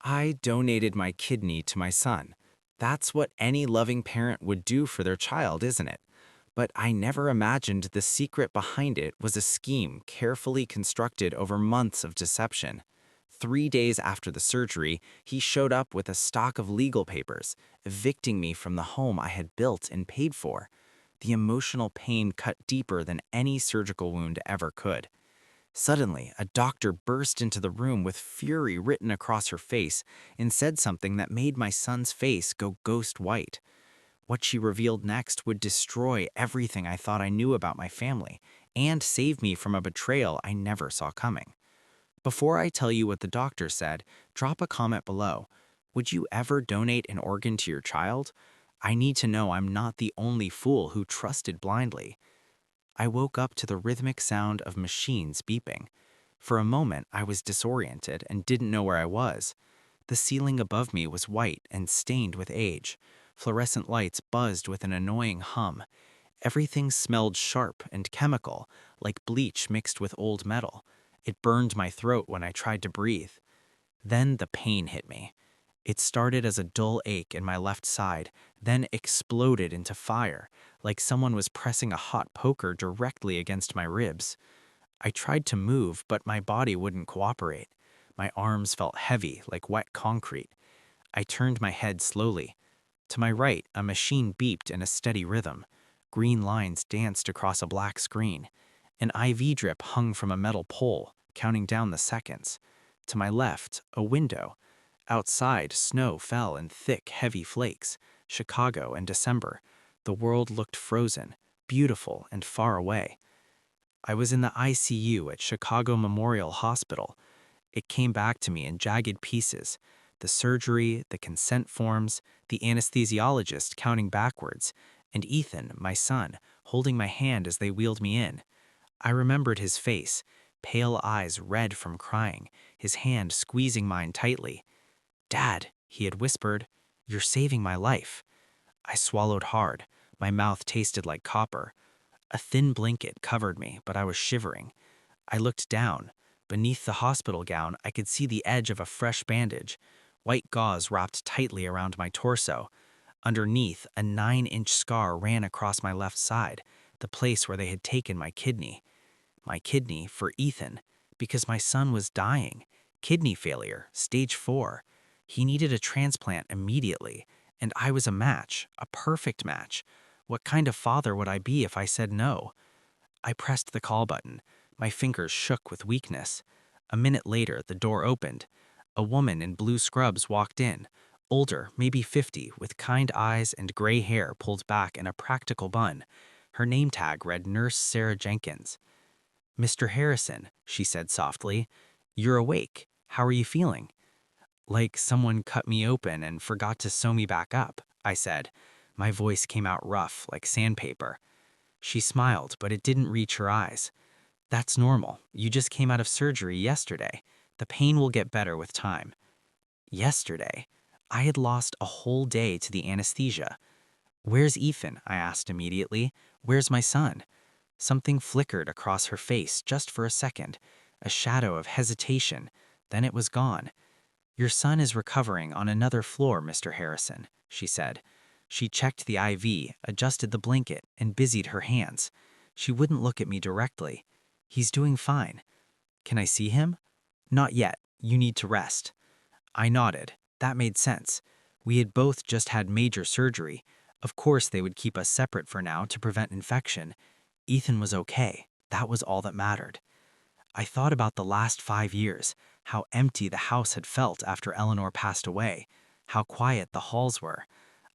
I donated my kidney to my son. That's what any loving parent would do for their child, isn't it? But I never imagined the secret behind it was a scheme carefully constructed over months of deception. 3 days after the surgery, he showed up with a stock of legal papers, evicting me from the home I had built and paid for. The emotional pain cut deeper than any surgical wound ever could. Suddenly, a doctor burst into the room with fury written across her face and said something that made my son's face go ghost white. What she revealed next would destroy everything I thought I knew about my family and save me from a betrayal I never saw coming. Before I tell you what the doctor said, drop a comment below. Would you ever donate an organ to your child? I need to know I'm not the only fool who trusted blindly. I woke up to the rhythmic sound of machines beeping. For a moment, I was disoriented and didn't know where I was. The ceiling above me was white and stained with age. Fluorescent lights buzzed with an annoying hum. Everything smelled sharp and chemical, like bleach mixed with old metal. It burned my throat when I tried to breathe. Then the pain hit me. It started as a dull ache in my left side, then exploded into fire, like someone was pressing a hot poker directly against my ribs. I tried to move, but my body wouldn't cooperate. My arms felt heavy, like wet concrete. I turned my head slowly. To my right, a machine beeped in a steady rhythm. Green lines danced across a black screen. An IV drip hung from a metal pole, counting down the seconds. To my left, a window. Outside, snow fell in thick, heavy flakes. Chicago in December. The world looked frozen, beautiful, and far away. I was in the ICU at Chicago Memorial Hospital. It came back to me in jagged pieces. The surgery, the consent forms, the anesthesiologist counting backwards, and Ethan, my son, holding my hand as they wheeled me in. I remembered his face, pale eyes red from crying, his hand squeezing mine tightly. "Dad," he had whispered, "you're saving my life." I swallowed hard. My mouth tasted like copper. A thin blanket covered me, but I was shivering. I looked down. Beneath the hospital gown, I could see the edge of a fresh bandage, white gauze wrapped tightly around my torso. Underneath, a 9-inch scar ran across my left side, the place where they had taken my kidney. My kidney for Ethan, because my son was dying. Kidney failure, stage 4. He needed a transplant immediately, and I was a match, a perfect match. What kind of father would I be if I said no? I pressed the call button. My fingers shook with weakness. A minute later, the door opened. A woman in blue scrubs walked in, older, maybe 50, with kind eyes and gray hair pulled back in a practical bun. Her name tag read Nurse Sarah Jenkins. "Mr. Harrison," she said softly, "you're awake. How are you feeling?" "Like someone cut me open and forgot to sew me back up," I said. My voice came out rough, like sandpaper. She smiled, but it didn't reach her eyes. "That's normal. You just came out of surgery yesterday. The pain will get better with time." Yesterday? I had lost a whole day to the anesthesia. "Where's Ethan?" I asked immediately. "Where's my son?" Something flickered across her face just for a second, a shadow of hesitation. Then it was gone. "Your son is recovering on another floor, Mr. Harrison," she said. She checked the IV, adjusted the blanket, and busied her hands. She wouldn't look at me directly. "He's doing fine." "Can I see him?" "Not yet. You need to rest." I nodded. That made sense. We had both just had major surgery. Of course they would keep us separate for now to prevent infection. Ethan was okay. That was all that mattered. I thought about the last 5 years, how empty the house had felt after Eleanor passed away, how quiet the halls were.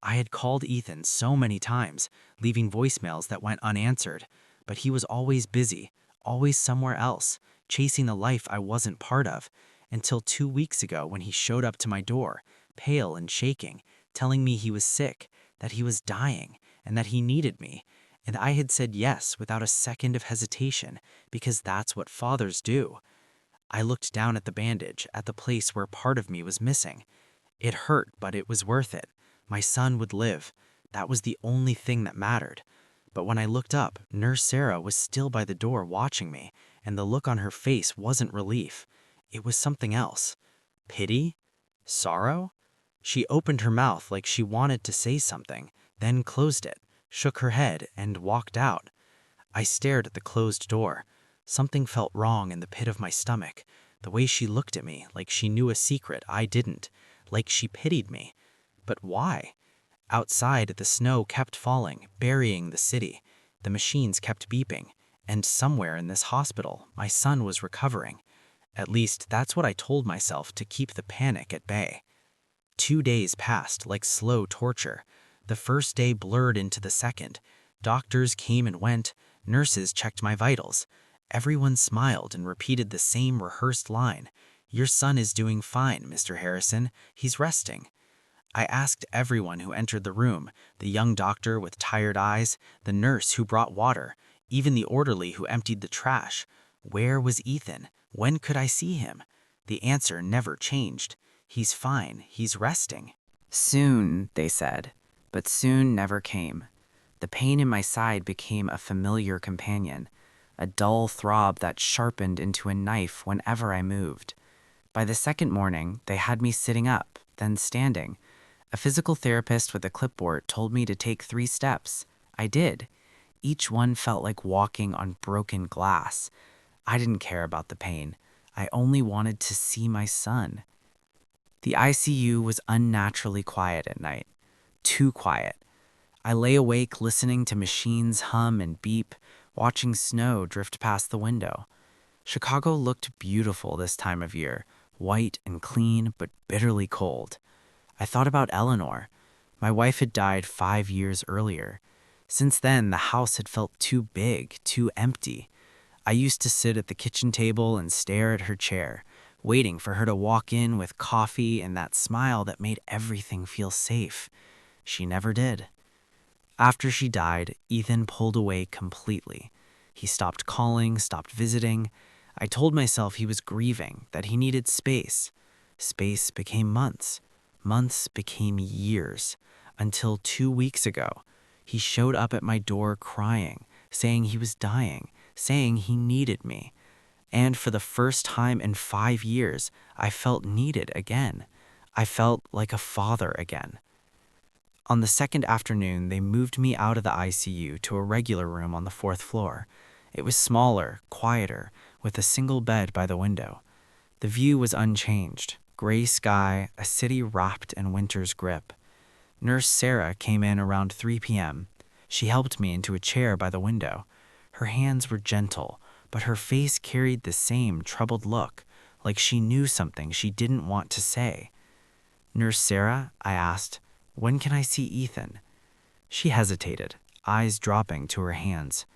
I had called Ethan so many times, leaving voicemails that went unanswered, but he was always busy, always somewhere else, chasing the life I wasn't part of, until 2 weeks ago when he showed up to my door, pale and shaking, telling me he was sick, that he was dying, and that he needed me. And I had said yes without a second of hesitation, because that's what fathers do. I looked down at the bandage, at the place where part of me was missing. It hurt, but it was worth it. My son would live. That was the only thing that mattered. But when I looked up, Nurse Sarah was still by the door watching me, and the look on her face wasn't relief. It was something else. Pity? Sorrow? She opened her mouth like she wanted to say something, then closed it, shook her head, and walked out. I stared at the closed door. Something felt wrong in the pit of my stomach, the way she looked at me, like she knew a secret I didn't, like she pitied me. But why? Outside, the snow kept falling, burying the city. The machines kept beeping, and somewhere in this hospital, my son was recovering. At least, that's what I told myself to keep the panic at bay. 2 days passed like slow torture. The first day blurred into the second. Doctors came and went. Nurses checked my vitals. Everyone smiled and repeated the same rehearsed line. "Your son is doing fine, Mr. Harrison. He's resting." I asked everyone who entered the room, the young doctor with tired eyes, the nurse who brought water, even the orderly who emptied the trash. Where was Ethan? When could I see him? The answer never changed. He's fine. He's resting. Soon, they said, but soon never came. The pain in my side became a familiar companion, a dull throb that sharpened into a knife whenever I moved. By the second morning, they had me sitting up, then standing. A physical therapist with a clipboard told me to take 3 steps. I did. Each one felt like walking on broken glass. I didn't care about the pain. I only wanted to see my son. The ICU was unnaturally quiet at night. Too quiet. I lay awake listening to machines hum and beep, watching snow drift past the window. Chicago looked beautiful this time of year, white and clean but bitterly cold. I thought about Eleanor. My wife had died 5 years earlier. Since then, the house had felt too big, too empty. I used to sit at the kitchen table and stare at her chair, waiting for her to walk in with coffee and that smile that made everything feel safe. She never did. After she died, Ethan pulled away completely. He stopped calling, stopped visiting. I told myself he was grieving, that he needed space. Space became months. Months became years, until 2 weeks ago. He showed up at my door crying, saying he was dying, saying he needed me. And for the first time in 5 years, I felt needed again. I felt like a father again. On the second afternoon, they moved me out of the ICU to a regular room on the 4th floor. It was smaller, quieter, with a single bed by the window. The view was unchanged. Gray sky, a city wrapped in winter's grip. Nurse Sarah came in around 3 p.m. She helped me into a chair by the window. Her hands were gentle, but her face carried the same troubled look, like she knew something she didn't want to say. "Nurse Sarah," I asked, "when can I see Ethan?" She hesitated, eyes dropping to her hands.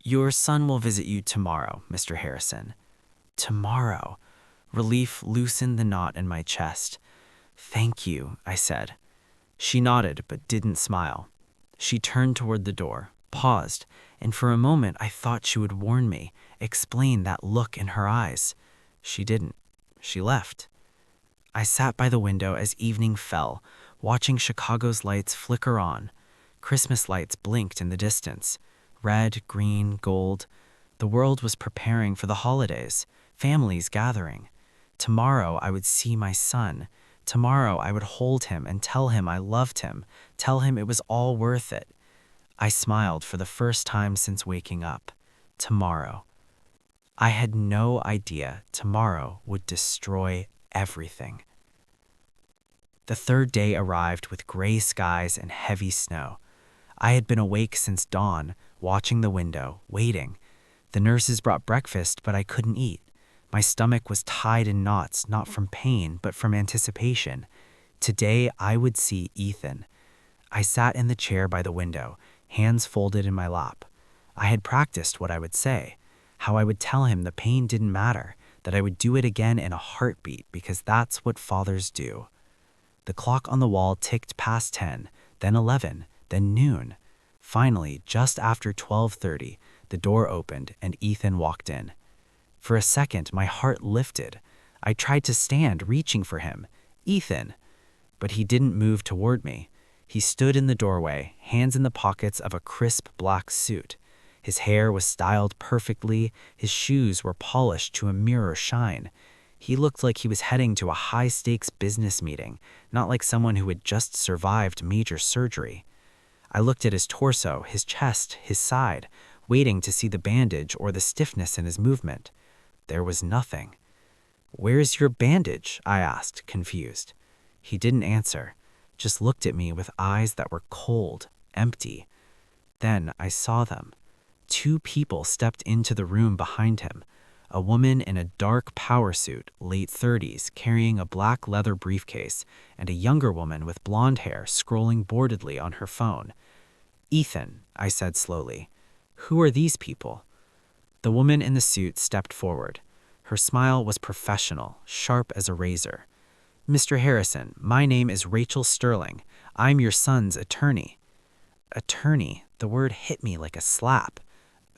"Your son will visit you tomorrow, Mr. Harrison." Tomorrow. Relief loosened the knot in my chest. "Thank you," I said. She nodded but didn't smile. She turned toward the door, paused, and for a moment I thought she would warn me, explain that look in her eyes. She didn't. She left. I sat by the window as evening fell, watching Chicago's lights flicker on. Christmas lights blinked in the distance. Red, green, gold. The world was preparing for the holidays, families gathering. Tomorrow I would see my son. Tomorrow I would hold him and tell him I loved him, tell him it was all worth it. I smiled for the first time since waking up. Tomorrow. I had no idea tomorrow would destroy everything. The third day arrived with gray skies and heavy snow. I had been awake since dawn, watching the window, waiting. The nurses brought breakfast, but I couldn't eat. My stomach was tied in knots, not from pain, but from anticipation. Today, I would see Ethan. I sat in the chair by the window, hands folded in my lap. I had practiced what I would say, how I would tell him the pain didn't matter, that I would do it again in a heartbeat because that's what fathers do. The clock on the wall ticked past 10, then 11, then noon. Finally, just after 12:30, the door opened and Ethan walked in. For a second, my heart lifted. I tried to stand, reaching for him. Ethan! But he didn't move toward me. He stood in the doorway, hands in the pockets of a crisp black suit. His hair was styled perfectly, his shoes were polished to a mirror shine. He looked like he was heading to a high-stakes business meeting, not like someone who had just survived major surgery. I looked at his torso, his chest, his side, waiting to see the bandage or the stiffness in his movement. There was nothing. "Where's your bandage?" I asked, confused. He didn't answer, just looked at me with eyes that were cold, empty. Then I saw them. 2 people stepped into the room behind him. A woman in a dark power suit, late 30s, carrying a black leather briefcase, and a younger woman with blonde hair scrolling boredly on her phone. "Ethan," I said slowly, "who are these people?" The woman in the suit stepped forward. Her smile was professional, sharp as a razor. "Mr. Harrison, my name is Rachel Sterling. I'm your son's attorney." Attorney, the word hit me like a slap.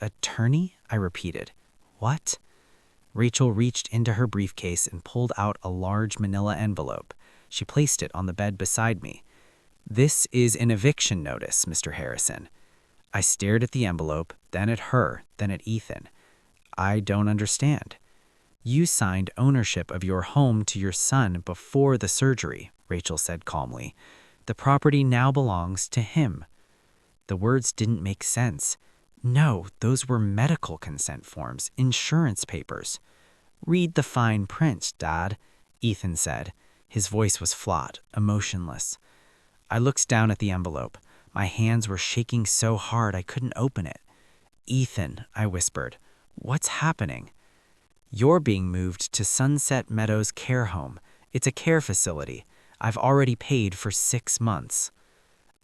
"Attorney?" I repeated. "What?" Rachel reached into her briefcase and pulled out a large manila envelope. She placed it on the bed beside me. "This is an eviction notice, Mr. Harrison." I stared at the envelope, then at her, then at Ethan. "I don't understand." "You signed ownership of your home to your son before the surgery," Rachel said calmly. "The property now belongs to him." The words didn't make sense. No, those were medical consent forms, insurance papers. "Read the fine print, Dad," Ethan said. His voice was flat, emotionless. I looked down at the envelope. My hands were shaking so hard I couldn't open it. "Ethan," I whispered, "what's happening?" "You're being moved to Sunset Meadows Care Home. It's a care facility. I've already paid for 6 months."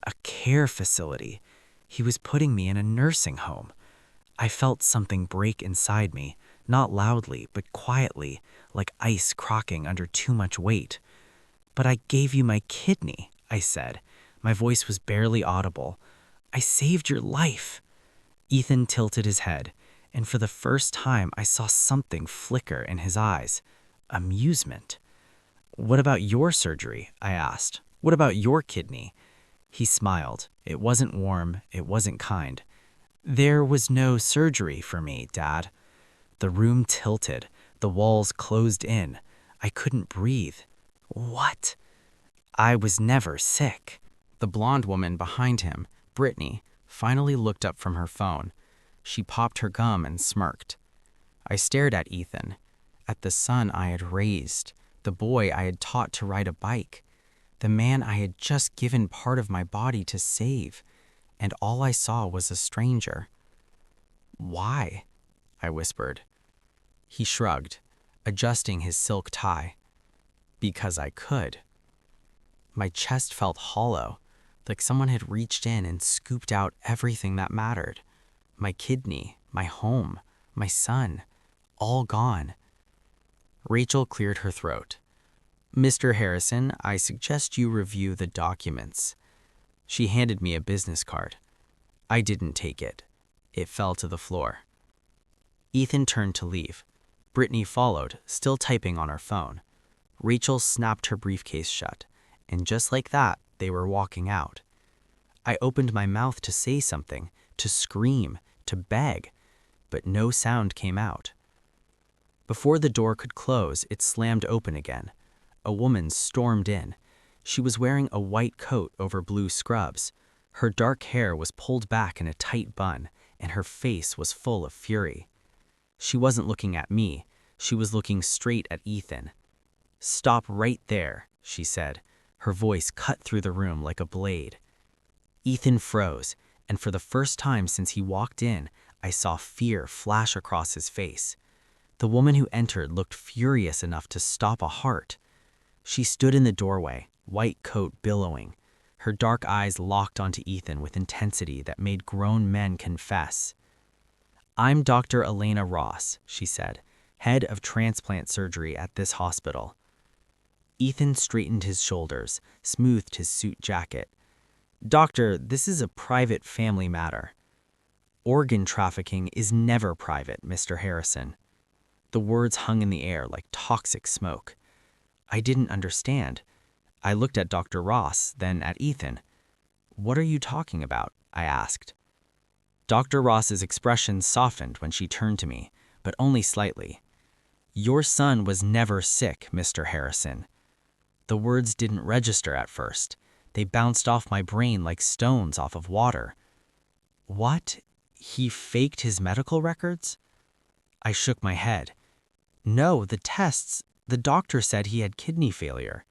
A care facility. He was putting me in a nursing home. I felt something break inside me, not loudly, but quietly, like ice cracking under too much weight. "But I gave you my kidney," I said. My voice was barely audible. "I saved your life." Ethan tilted his head, and for the first time I saw something flicker in his eyes. Amusement. "What about your surgery?" I asked. "What about your kidney?" He smiled. It wasn't warm, it wasn't kind. "There was no surgery for me, Dad." The room tilted. The walls closed in. I couldn't breathe. "What?" "I was never sick." The blonde woman behind him, Brittany, finally looked up from her phone. She popped her gum and smirked. I stared at Ethan, at the son I had raised, the boy I had taught to ride a bike, the man I had just given part of my body to save, and all I saw was a stranger. "Why?" I whispered. He shrugged, adjusting his silk tie. "Because I could." My chest felt hollow, like someone had reached in and scooped out everything that mattered. My kidney, my home, my son, all gone. Rachel cleared her throat. "Mr. Harrison, I suggest you review the documents." She handed me a business card. I didn't take it. It fell to the floor. Ethan turned to leave. Brittany followed, still typing on her phone. Rachel snapped her briefcase shut, and just like that, they were walking out. I opened my mouth to say something, to scream, to beg, but no sound came out. Before the door could close, it slammed open again. A woman stormed in. She was wearing a white coat over blue scrubs. Her dark hair was pulled back in a tight bun, and her face was full of fury. She wasn't looking at me. She was looking straight at Ethan. "Stop right there," she said. Her voice cut through the room like a blade. Ethan froze, and for the first time since he walked in, I saw fear flash across his face. The woman who entered looked furious enough to stop a heart. She stood in the doorway, white coat billowing. Her dark eyes locked onto Ethan with intensity that made grown men confess. "I'm Dr. Elena Ross," she said, "head of transplant surgery at this hospital." Ethan straightened his shoulders, smoothed his suit jacket. "Doctor, this is a private family matter." "Organ trafficking is never private, Mr. Harrison." The words hung in the air like toxic smoke. I didn't understand. I looked at Dr. Ross, then at Ethan. "What are you talking about?" I asked. Dr. Ross's expression softened when she turned to me, but only slightly. "Your son was never sick, Mr. Harrison." The words didn't register at first. They bounced off my brain like stones off of water. What? He faked his medical records? I shook my head. No, the tests. The doctor said he had kidney failure.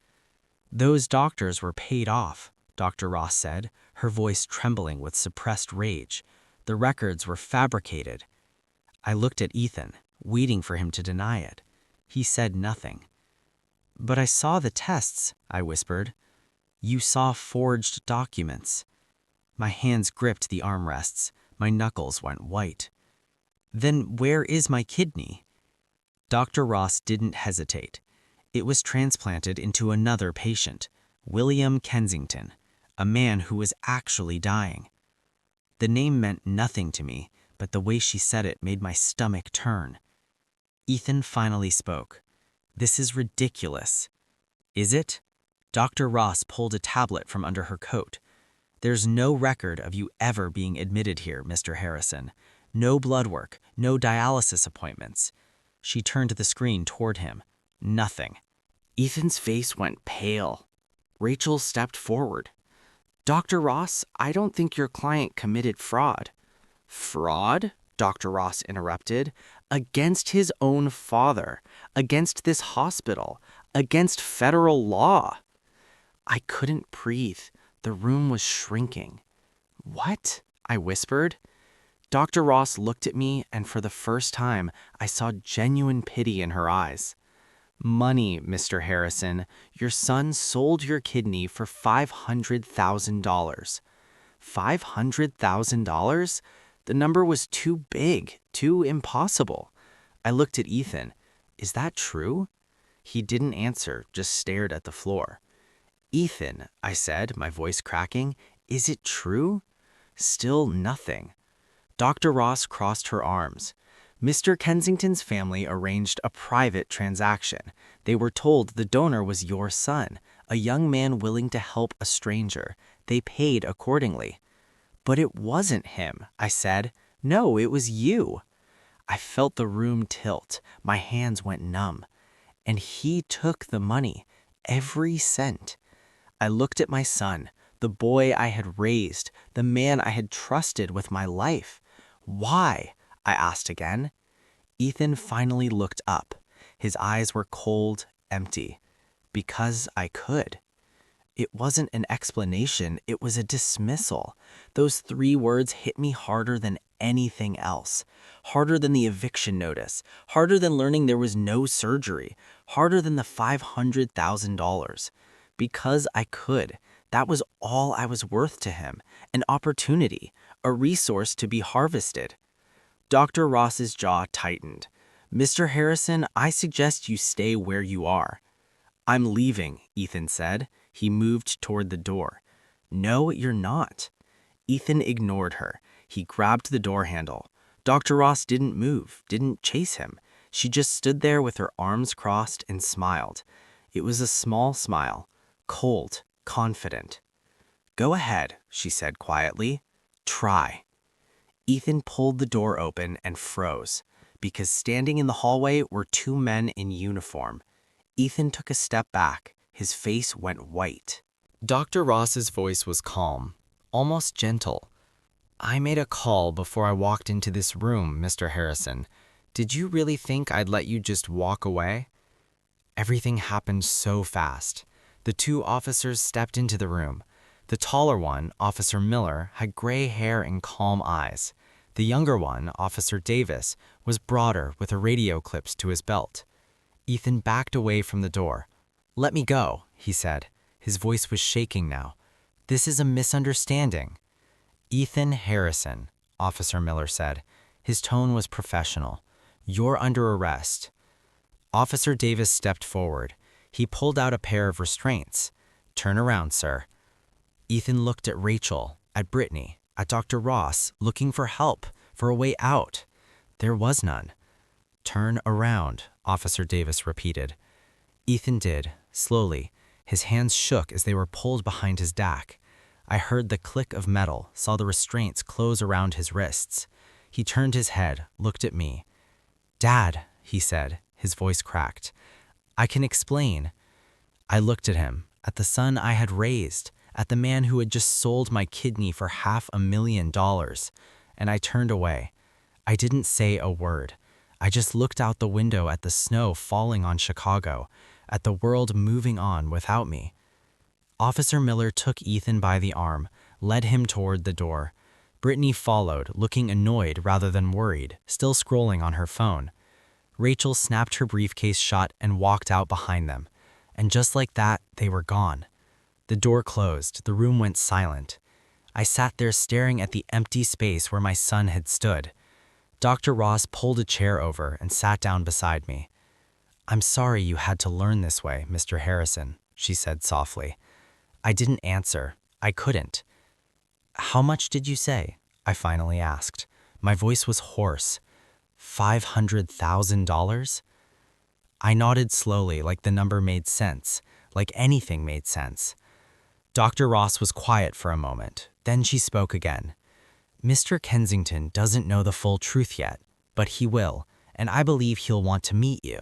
Those doctors were paid off, Dr. Ross said, her voice trembling with suppressed rage. The records were fabricated. I looked at Ethan, waiting for him to deny it. He said nothing. But I saw the tests, I whispered. You saw forged documents. My hands gripped the armrests. My knuckles went white. Then where is my kidney? Dr. Ross didn't hesitate. It was transplanted into another patient, William Kensington, a man who was actually dying. The name meant nothing to me, but the way she said it made my stomach turn. Ethan finally spoke. This is ridiculous. Is it? Dr. Ross pulled a tablet from under her coat. There's no record of you ever being admitted here, Mr. Harrison. No blood work, no dialysis appointments. She turned the screen toward him. Nothing. Ethan's face went pale. Rachel stepped forward. Dr. Ross, I don't think your client committed fraud. Fraud? Dr. Ross interrupted. Against his own father, against this hospital, against federal law. I couldn't breathe. The room was shrinking. What? I whispered. Dr. Ross looked at me, and for the first time, I saw genuine pity in her eyes. Money, Mr. Harrison. Your son sold your kidney for $500,000. $500,000? The number was too big, too impossible. I looked at Ethan. Is that true? He didn't answer, just stared at the floor. Ethan, I said, my voice cracking, is it true? Still nothing. Dr. Ross crossed her arms. Mr. Kensington's family arranged a private transaction. They were told the donor was your son, a young man willing to help a stranger. They paid accordingly. But it wasn't him, I said. No, it was you. I felt the room tilt. My hands went numb. And he took the money, every cent. I looked at my son, the boy I had raised, the man I had trusted with my life. Why? I asked again. Ethan finally looked up. His eyes were cold, empty. Because I could. It wasn't an explanation, it was a dismissal. Those 3 words hit me harder than anything else. Harder than the eviction notice. Harder than learning there was no surgery. Harder than the $500,000. Because I could. That was all I was worth to him. An opportunity. A resource to be harvested. Dr. Ross's jaw tightened. Mr. Harrison, I suggest you stay where you are. I'm leaving, Ethan said. He moved toward the door. No, you're not. Ethan ignored her. He grabbed the door handle. Dr. Ross didn't move, didn't chase him. She just stood there with her arms crossed and smiled. It was a small smile, cold, confident. Go ahead, she said quietly. Try. Ethan pulled the door open and froze, because standing in the hallway were 2 men in uniform. Ethan took a step back. His face went white. Dr. Ross's voice was calm, almost gentle. I made a call before I walked into this room, Mr. Harrison. Did you really think I'd let you just walk away? Everything happened so fast. The 2 officers stepped into the room. The taller one, Officer Miller, had gray hair and calm eyes. The younger one, Officer Davis, was broader with a radio clips to his belt. Ethan backed away from the door. Let me go, he said. His voice was shaking now. This is a misunderstanding. Ethan Harrison, Officer Miller said. His tone was professional. You're under arrest. Officer Davis stepped forward. He pulled out a pair of restraints. Turn around, sir. Ethan looked at Rachel, at Brittany, at Dr. Ross, looking for help, for a way out. There was none. Turn around, Officer Davis repeated. Ethan did, slowly. His hands shook as they were pulled behind his back. I heard the click of metal, saw the restraints close around his wrists. He turned his head, looked at me. Dad, he said, His voice cracked. I can explain. I looked at him, at the son I had raised, at the man who had just sold my kidney for $500,000, and I turned away. I didn't say a word. I just looked out the window at the snow falling on Chicago, at the world moving on without me. Officer Miller took Ethan by the arm, led him toward the door. Brittany followed, looking annoyed rather than worried, still scrolling on her phone. Rachel snapped her briefcase shut and walked out behind them. And just like that, they were gone. The door closed, the room went silent. I sat there staring at the empty space where my son had stood. Dr. Ross pulled a chair over and sat down beside me. "I'm sorry you had to learn this way, Mr. Harrison," she said softly. I didn't answer. I couldn't. "How much did you say?" I finally asked. My voice was hoarse. $500,000? I nodded slowly, like the number made sense, like anything made sense. Dr. Ross was quiet for a moment. Then she spoke again. "Mr. Kensington doesn't know the full truth yet, but he will, and I believe he'll want to meet you."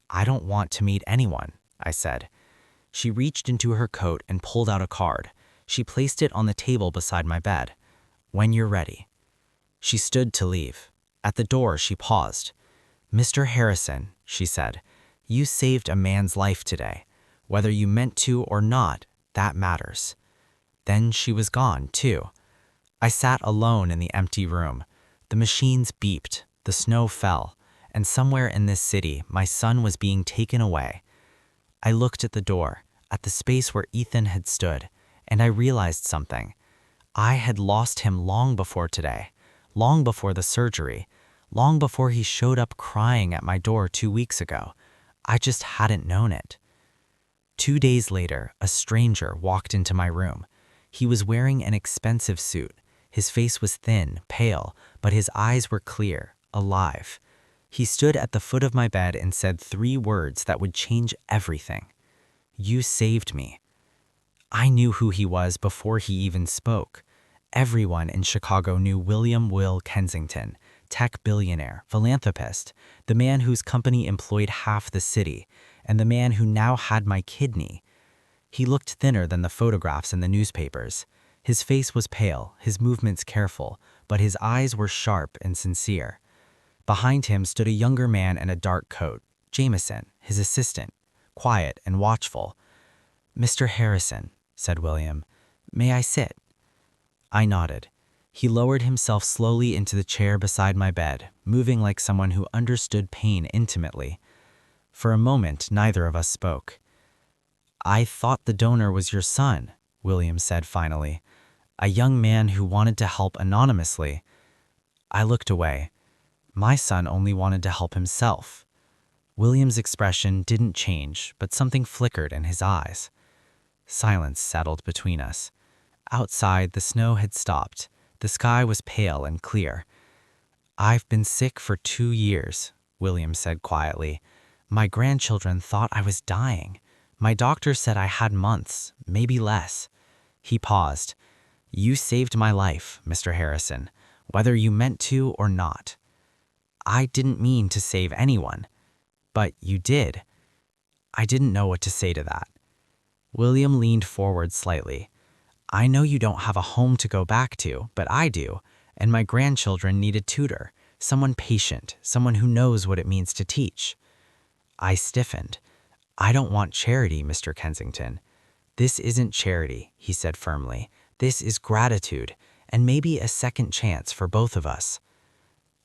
"I don't want to meet anyone," I said. She reached into her coat and pulled out a card. She placed it on the table beside my bed. "When you're ready." She stood to leave. At the door, she paused. "Mr. Harrison," she said, "you saved a man's life today. Whether you meant to or not, that matters." Then she was gone, too. I sat alone in the empty room. The machines beeped, the snow fell, and somewhere in this city, my son was being taken away. I looked at the door, at the space where Ethan had stood, and I realized something. I had lost him long before today, long before the surgery, long before he showed up crying at my door 2 weeks ago. I just hadn't known it. 2 days later, a stranger walked into my room. He was wearing an expensive suit. His face was thin, pale, but his eyes were clear, alive. He stood at the foot of my bed and said 3 words that would change everything. "You saved me." I knew who he was before he even spoke. Everyone in Chicago knew William "Will" Kensington, tech billionaire, philanthropist, the man whose company employed half the city, and the man who now had my kidney. He looked thinner than the photographs in the newspapers. His face was pale, his movements careful, but his eyes were sharp and sincere. Behind him stood a younger man in a dark coat, Jameson, his assistant, quiet and watchful. "Mr. Harrison," said William, "may I sit?" I nodded. He lowered himself slowly into the chair beside my bed, moving like someone who understood pain intimately. For a moment, neither of us spoke. "I thought the donor was your son," William said finally. "A young man who wanted to help anonymously." I looked away. My son only wanted to help himself. William's expression didn't change, but something flickered in his eyes. Silence settled between us. Outside, the snow had stopped. The sky was pale and clear. "I've been sick for 2 years," William said quietly. "My grandchildren thought I was dying. My doctor said I had months, maybe less." He paused. "You saved my life, Mr. Harrison, whether you meant to or not." "I didn't mean to save anyone." "But you did." I didn't know what to say to that. William leaned forward slightly. "I know you don't have a home to go back to, but I do, and my grandchildren need a tutor, someone patient, someone who knows what it means to teach." I stiffened. "I don't want charity, Mr. Kensington." "This isn't charity," he said firmly. "This is gratitude, and maybe a second chance for both of us."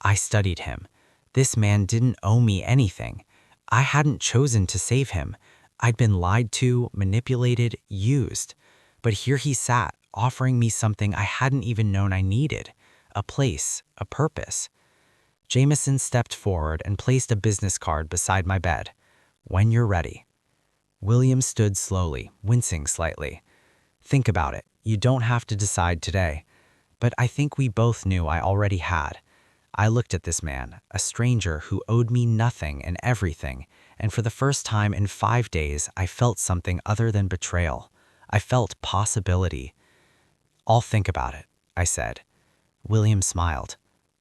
I studied him. This man didn't owe me anything. I hadn't chosen to save him. I'd been lied to, manipulated, used. But here he sat, offering me something I hadn't even known I needed. A place, a purpose. Jameson stepped forward and placed a business card beside my bed. "When you're ready." William stood slowly, wincing slightly. "Think about it. You don't have to decide today." But I think we both knew I already had. I looked at this man, a stranger who owed me nothing and everything, and for the first time in 5 days, I felt something other than betrayal. I felt possibility. "I'll think about it," I said. William smiled.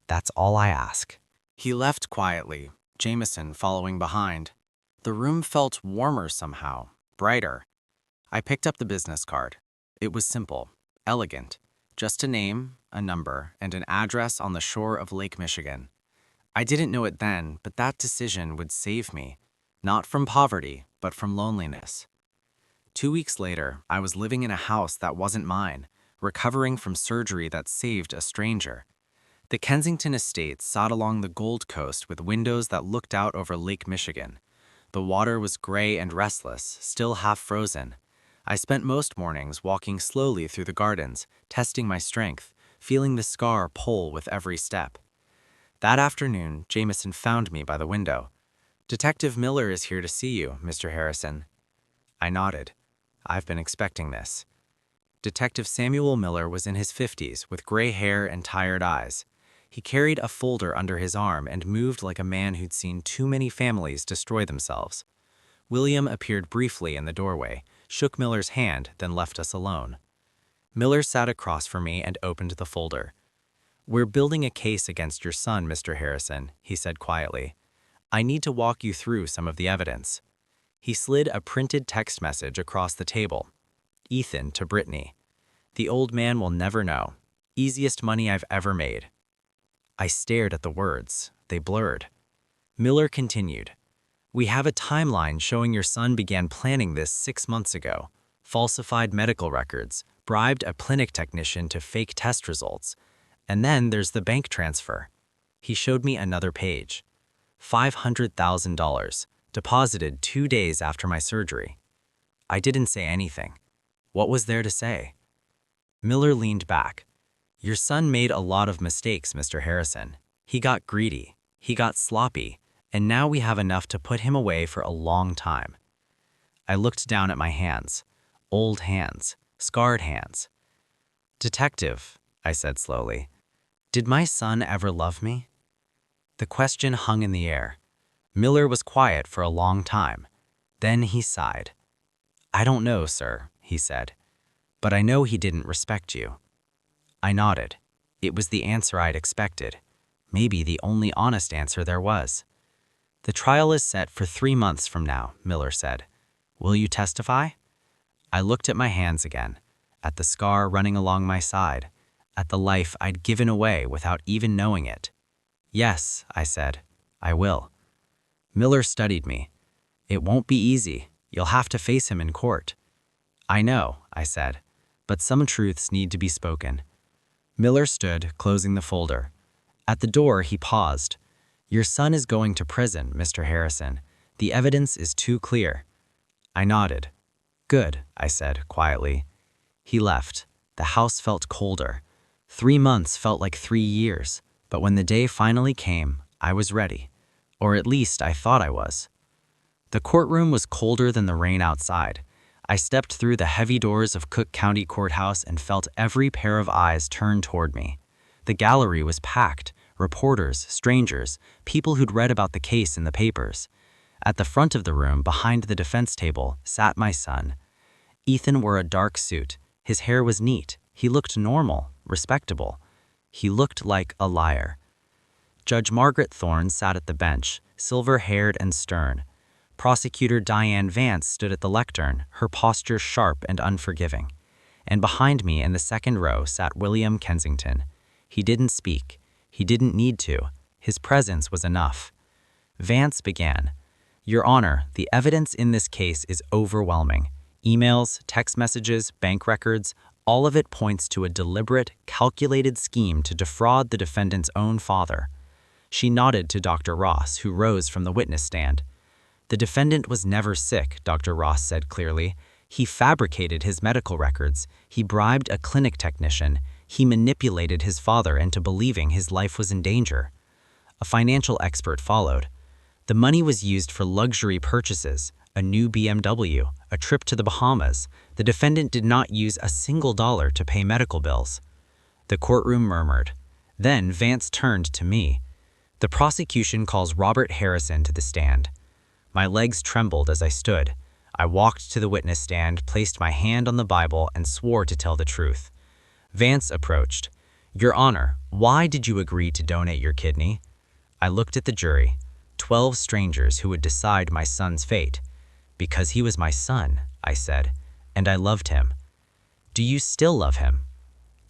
"That's all I ask." He left quietly, Jameson following behind. The room felt warmer somehow, brighter. I picked up the business card. It was simple, elegant, just a name, a number, and an address on the shore of Lake Michigan. I didn't know it then, but that decision would save me, not from poverty, but from loneliness. 2 weeks later, I was living in a house that wasn't mine, recovering from surgery that saved a stranger. The Kensington estate sat along the Gold Coast with windows that looked out over Lake Michigan. The water was gray and restless, still half frozen. I spent most mornings walking slowly through the gardens, testing my strength, feeling the scar pull with every step. That afternoon, Jameson found me by the window. "Detective Miller is here to see you, Mr. Harrison." I nodded. I've been expecting this. Detective Samuel Miller was in his 50s, with gray hair and tired eyes. He carried a folder under his arm and moved like a man who'd seen too many families destroy themselves. William appeared briefly in the doorway, shook Miller's hand, then left us alone. Miller sat across from me and opened the folder. "We're building a case against your son, Mr. Harrison," he said quietly. "I need to walk you through some of the evidence." He slid a printed text message across the table. "Ethan to Brittany. The old man will never know. Easiest money I've ever made." I stared at the words. They blurred. Miller continued. "We have a timeline showing your son began planning this 6 months ago. Falsified medical records, bribed a clinic technician to fake test results. And then there's the bank transfer." He showed me another page. $500,000, deposited 2 days after my surgery. I didn't say anything. What was there to say? Miller leaned back. "Your son made a lot of mistakes, Mr. Harrison. He got greedy, he got sloppy, and now we have enough to put him away for a long time." I looked down at my hands. Old hands, scarred hands. "Detective," I said slowly, "did my son ever love me?" The question hung in the air. Miller was quiet for a long time. Then he sighed. "I don't know, sir," he said, "but I know he didn't respect you." I nodded. It was the answer I'd expected. Maybe the only honest answer there was. "The trial is set for 3 months from now," Miller said. "Will you testify?" I looked at my hands again, at the scar running along my side, at the life I'd given away without even knowing it. "Yes," I said, "I will." Miller studied me. "It won't be easy. You'll have to face him in court." "I know," I said, "but some truths need to be spoken." Miller stood, closing the folder. At the door, he paused. "Your son is going to prison, Mr. Harrison. The evidence is too clear." I nodded. "Good," I said, quietly. He left. The house felt colder. 3 months felt like 3 years, but when the day finally came, I was ready. Or at least I thought I was. The courtroom was colder than the rain outside. I stepped through the heavy doors of Cook County Courthouse and felt every pair of eyes turn toward me. The gallery was packed. Reporters, strangers, people who'd read about the case in the papers. At the front of the room, behind the defense table, sat my son. Ethan wore a dark suit. His hair was neat. He looked normal, respectable. He looked like a liar. Judge Margaret Thorne sat at the bench, silver-haired and stern. Prosecutor Diane Vance stood at the lectern, her posture sharp and unforgiving. And behind me in the second row sat William Kensington. He didn't speak. He didn't need to. His presence was enough. Vance began. "Your Honor, the evidence in this case is overwhelming. Emails, text messages, bank records, all of it points to a deliberate, calculated scheme to defraud the defendant's own father." She nodded to Dr. Ross, who rose from the witness stand. "The defendant was never sick," Dr. Ross said clearly. "He fabricated his medical records. He bribed a clinic technician. He manipulated his father into believing his life was in danger." A financial expert followed. "The money was used for luxury purchases, a new BMW, a trip to the Bahamas. The defendant did not use a single dollar to pay medical bills." The courtroom murmured. Then Vance turned to me. "The prosecution calls Robert Harrison to the stand." My legs trembled as I stood. I walked to the witness stand, placed my hand on the Bible, and swore to tell the truth. Vance approached. "Your Honor, why did you agree to donate your kidney?" I looked at the jury. 12 strangers who would decide my son's fate. Because he was my son, I said, and I loved him. Do you still love him?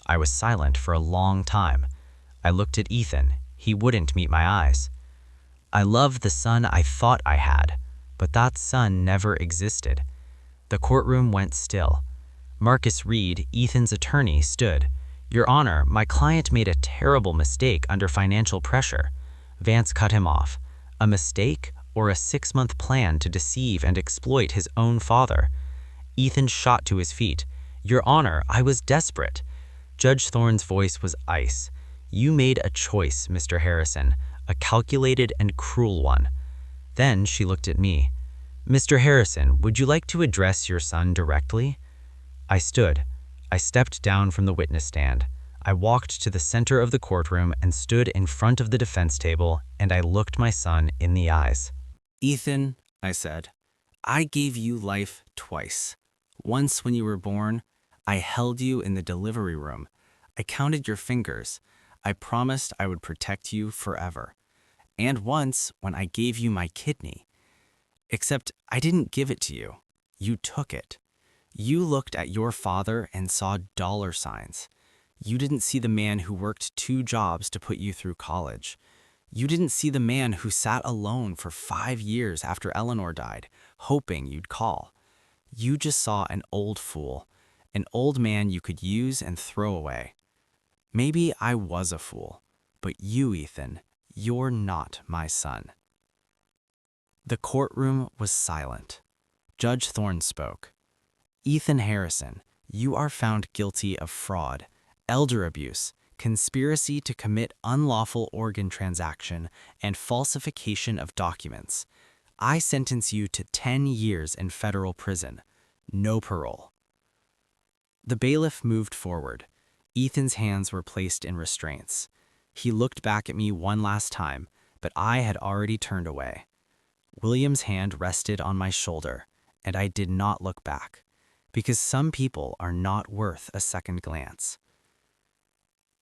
I was silent for a long time. I looked at Ethan. He wouldn't meet my eyes. I love the son I thought I had, but that son never existed. The courtroom went still. Marcus Reed, Ethan's attorney, stood. Your Honor, my client made a terrible mistake under financial pressure. Vance cut him off. A mistake or a 6-month plan to deceive and exploit his own father? Ethan shot to his feet. Your Honor, I was desperate. Judge Thorne's voice was ice. You made a choice, Mr. Harrison, a calculated and cruel one. Then she looked at me. Mr. Harrison, would you like to address your son directly? I stood. I stepped down from the witness stand. I walked to the center of the courtroom and stood in front of the defense table, and I looked my son in the eyes. Ethan, I said, I gave you life twice. Once when you were born, I held you in the delivery room. I counted your fingers. I promised I would protect you forever. And once when I gave you my kidney. Except I didn't give it to you. You took it. You looked at your father and saw dollar signs. You didn't see the man who worked 2 jobs to put you through college. You didn't see the man who sat alone for 5 years after Eleanor died, hoping you'd call. You just saw an old fool, an old man you could use and throw away. Maybe I was a fool, but you, Ethan, you're not my son. The courtroom was silent. Judge Thorne spoke. Ethan Harrison, you are found guilty of fraud, elder abuse, conspiracy to commit unlawful organ transaction, and falsification of documents. I sentence you to 10 years in federal prison. No parole. The bailiff moved forward. Ethan's hands were placed in restraints. He looked back at me one last time, but I had already turned away. William's hand rested on my shoulder, and I did not look back, because some people are not worth a second glance.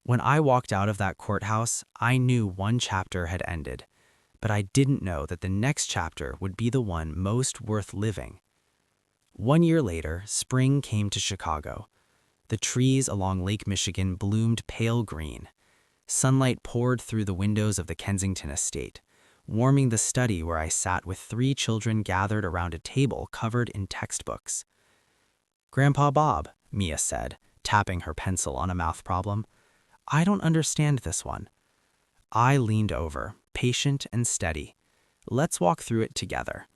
When I walked out of that courthouse, I knew one chapter had ended, but I didn't know that the next chapter would be the one most worth living. 1 year later, spring came to Chicago. The trees along Lake Michigan bloomed pale green. Sunlight poured through the windows of the Kensington estate, warming the study where I sat with 3 children gathered around a table covered in textbooks. Grandpa Bob, Mia said, tapping her pencil on a math problem. I don't understand this one. I leaned over, patient and steady. Let's walk through it together.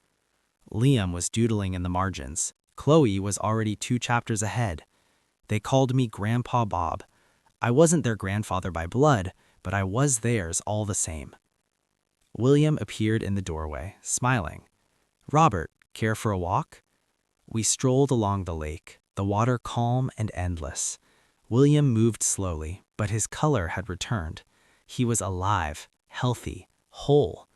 Liam was doodling in the margins. Chloe was already 2 chapters ahead. They called me Grandpa Bob. I wasn't their grandfather by blood, but I was theirs all the same. William appeared in the doorway, smiling. Robert, care for a walk? We strolled along the lake, the water calm and endless. William moved slowly, but his color had returned. He was alive, healthy, whole.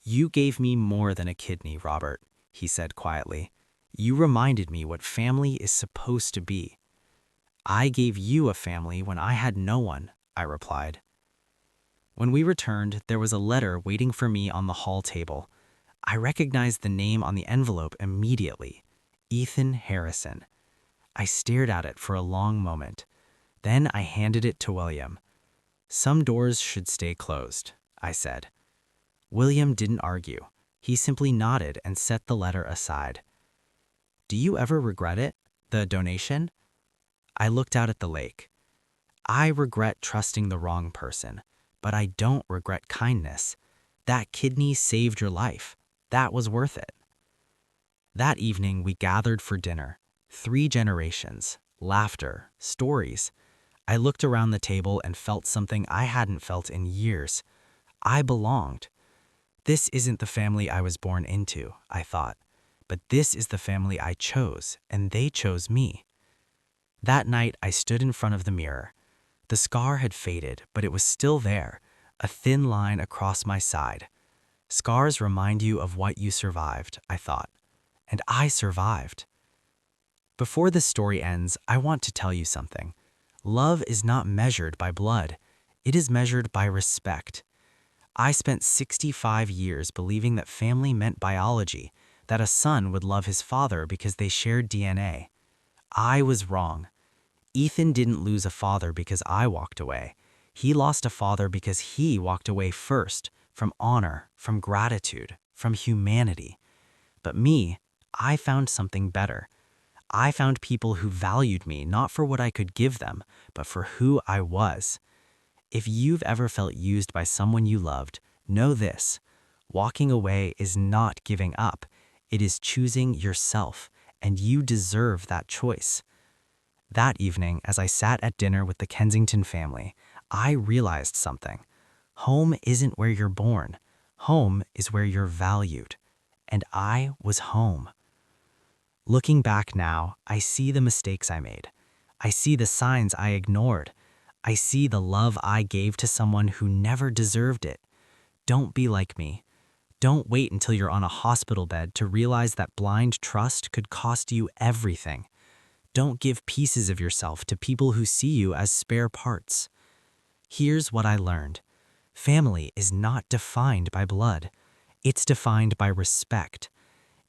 You gave me more than a kidney, Robert, he said quietly. You reminded me what family is supposed to be. I gave you a family when I had no one, I replied. When we returned, there was a letter waiting for me on the hall table. I recognized the name on the envelope immediately. Ethan Harrison. I stared at it for a long moment. Then I handed it to William. Some doors should stay closed, I said. William didn't argue. He simply nodded and set the letter aside. Do you ever regret it, the donation? I looked out at the lake. I regret trusting the wrong person, but I don't regret kindness. That kidney saved your life. That was worth it. That evening, we gathered for dinner. 3 generations, laughter, stories. I looked around the table and felt something I hadn't felt in years. I belonged. This isn't the family I was born into, I thought, but this is the family I chose, and they chose me. That night, I stood in front of the mirror. The scar had faded, but it was still there, a thin line across my side. Scars remind you of what you survived, I thought. And I survived. Before this story ends, I want to tell you something. Love is not measured by blood. It is measured by respect. I spent 65 years believing that family meant biology, that a son would love his father because they shared DNA. I was wrong. Ethan didn't lose a father because I walked away. He lost a father because he walked away first, from honor, from gratitude, from humanity. But me, I found something better. I found people who valued me not for what I could give them, but for who I was. If you've ever felt used by someone you loved, know this: walking away is not giving up. It is choosing yourself, and you deserve that choice. That evening, as I sat at dinner with the Kensington family, I realized something. Home isn't where you're born. Home is where you're valued. And I was home. Looking back now, I see the mistakes I made. I see the signs I ignored. I see the love I gave to someone who never deserved it. Don't be like me. Don't wait until you're on a hospital bed to realize that blind trust could cost you everything. Don't give pieces of yourself to people who see you as spare parts. Here's what I learned. Family is not defined by blood. It's defined by respect.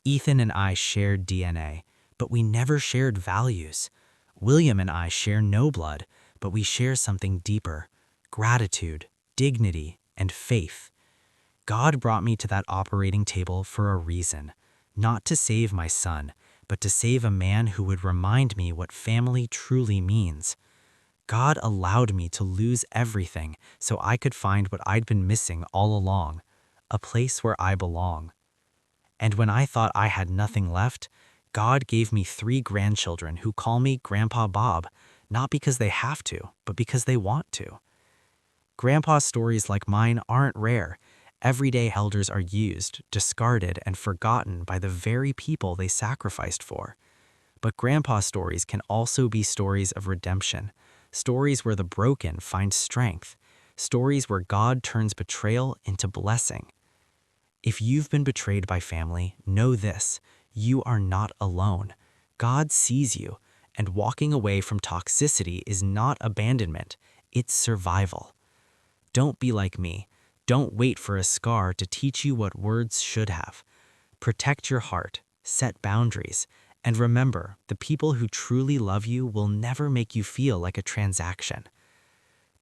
Ethan and I shared DNA, but we never shared values. William and I share no blood, but we share something deeper: gratitude, dignity, and faith. God brought me to that operating table for a reason, not to save my son, but to save a man who would remind me what family truly means. God allowed me to lose everything so I could find what I'd been missing all along: a place where I belong. And when I thought I had nothing left, God gave me 3 grandchildren who call me Grandpa Bob, not because they have to, but because they want to. Grandpa's stories like mine aren't rare. Everyday elders are used, discarded, and forgotten by the very people they sacrificed for. But Grandpa's stories can also be stories of redemption, stories where the broken find strength, stories where God turns betrayal into blessing. If you've been betrayed by family, know this: you are not alone. God sees you, and walking away from toxicity is not abandonment, it's survival. Don't be like me. Don't wait for a scar to teach you what words should have. Protect your heart, set boundaries, and remember, the people who truly love you will never make you feel like a transaction.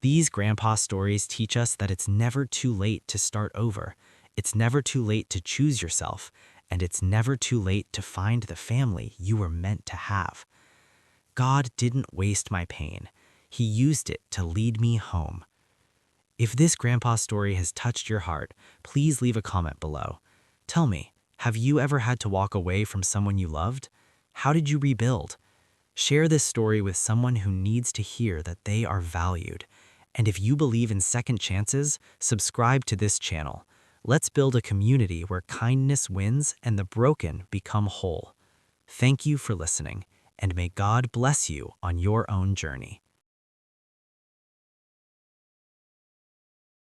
These grandpa stories teach us that it's never too late to start over. It's never too late to choose yourself, and it's never too late to find the family you were meant to have. God didn't waste my pain. He used it to lead me home. If this grandpa story has touched your heart, please leave a comment below. Tell me, have you ever had to walk away from someone you loved? How did you rebuild? Share this story with someone who needs to hear that they are valued. And if you believe in second chances, subscribe to this channel. Let's build a community where kindness wins and the broken become whole. Thank you for listening, and may God bless you on your own journey.